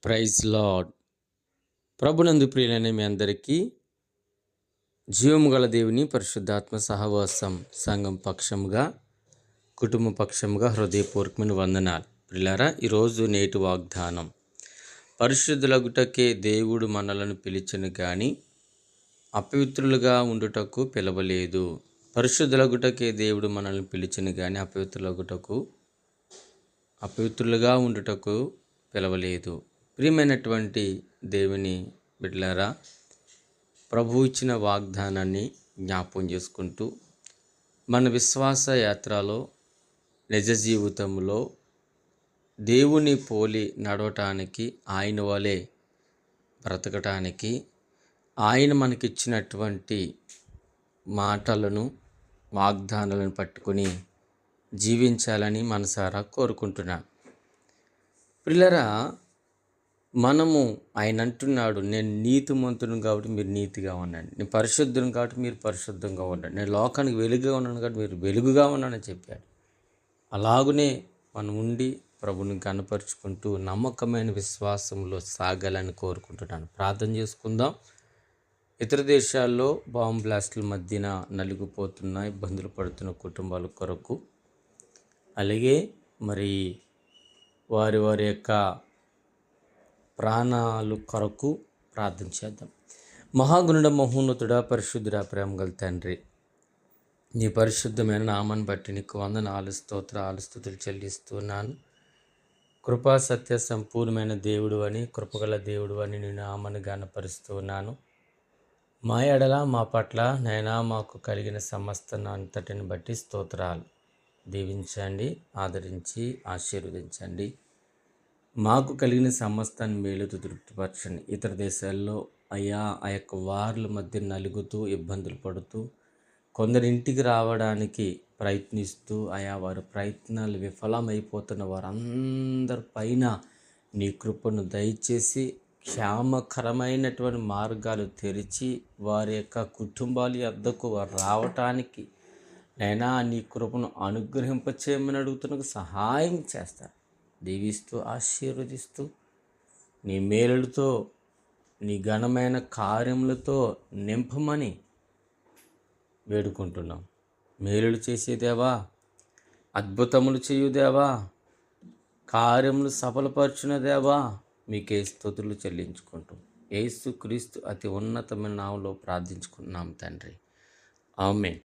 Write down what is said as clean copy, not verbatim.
Praise lord. ప్రభునందు ప్రియులైన మీ అందరికీ జీవము గల దేవుని పరిశుద్ధాత్మ సహవాసం సంఘం పక్షముగా కుటుంబ పక్షముగా హృదయపూర్వకమైన వందనాలు. ప్రియులారా, ఈరోజు నేటి వాగ్దానం, పరిశుద్ధులగుటకే దేవుడు మనలను పిలిచెను గాని అపవిత్రులుగా ఉండుటకు పిలవలేదు. పరిశుద్ధులగుటకే దేవుడు మనల్ని పిలిచెను గాని అపవిత్రులుగా ఉండుటకు పిలవలేదు. ప్రియమైనటువంటి దేవుని బిడ్డలారా, ప్రభు ఇచ్చిన వాగ్దానాన్ని జ్ఞాపకం చేసుకుంటూ మన విశ్వాస యాత్రలో నిజ జీవితంలో దేవుని పోలి నడవటానికి, ఆయన వలె బ్రతకటానికి, ఆయన మనకిచ్చినటువంటి మాటలను వాగ్దానాలను పట్టుకొని జీవించాలని మనసారా కోరుకుంటున్నాను. ప్రియులారా, మనము ఆయన అంటున్నాడు, నేను నీతిమంతుని కాబట్టి మీరు నీతిగా ఉండండి, నేను పరిశుద్ధుని కాబట్టి మీరు పరిశుద్ధంగా ఉండండి, నేను లోకానికి వెలుగుగా ఉన్నాను కాబట్టి మీరు వెలుగుగా ఉన్నానని చెప్పాడు. అలాగునే మనం ఉండి ప్రభుని కనపరుచుకుంటూ నమ్మకమైన విశ్వాసంలో సాగాలని కోరుకుంటున్నాను. ప్రార్థన చేసుకుందాం. ఇతర దేశాల్లో బాంబ్ బ్లాస్టుల మధ్యన నలిగిపోతున్న, ఇబ్బందులు పడుతున్న కుటుంబాల కొరకు, అలాగే మరి వారి యొక్క ప్రాణాలు కొరకు ప్రార్థన చేద్దాం. మహాగుణుడ, మహోన్నతుడ, పరిశుద్ధుడ, ప్రేమగల తండ్రి, నీ పరిశుద్ధమైన నామాన్ని బట్టి నీకు వందనాలు, స్తోత్రాలు, స్తుతులు చెల్లిస్తున్నాను. కృపా సత్య సంపూర్ణమైన దేవుడు అని, కృపగల దేవుడు అని నేను నామాన్ని గణపరుస్తున్నాను. మా ఎడల మా పట్ల నైనా మాకు కలిగిన సమస్త అంతటిని బట్టి స్తోత్రాలు. దీవించండి, ఆదరించి ఆశీర్వదించండి. మాకు కలిగిన సమస్తాన్ని మేలుతో తృప్తిపరచండి. ఇతర దేశాల్లో అయ్యా ఆ యొక్క వార్ల మధ్య నలుగుతూ ఇబ్బందులు పడుతూ కొందరి ఇంటికి రావడానికి ప్రయత్నిస్తూ ఆయా వారి ప్రయత్నాలు విఫలమైపోతున్న వారందరి పైన నీ కృపను దయచేసి క్షేమకరమైనటువంటి మార్గాలు తెరిచి వారి యొక్క కుటుంబాల వద్దకు రావటానికి నైనా నీ కృపను అనుగ్రహింపచేయమని అడుగుతున్నకు సహాయం చేస్తారు. దీవిస్తూ ఆశీర్వదిస్తూ నీ మేలులతో, నీ ఘనమైన కార్యములతో నింపమని వేడుకుంటున్నాం. మేలులు చేసేదేవా, అద్భుతములు చేయుదేవా, కార్యములు సఫలపరచునదేవా, మీకే స్తుతులు చెల్లించుకుంటూ యేసు క్రీస్తు అతి ఉన్నతమైన నామములో ప్రార్థించుకున్నాం తండ్రి. ఆమేన్.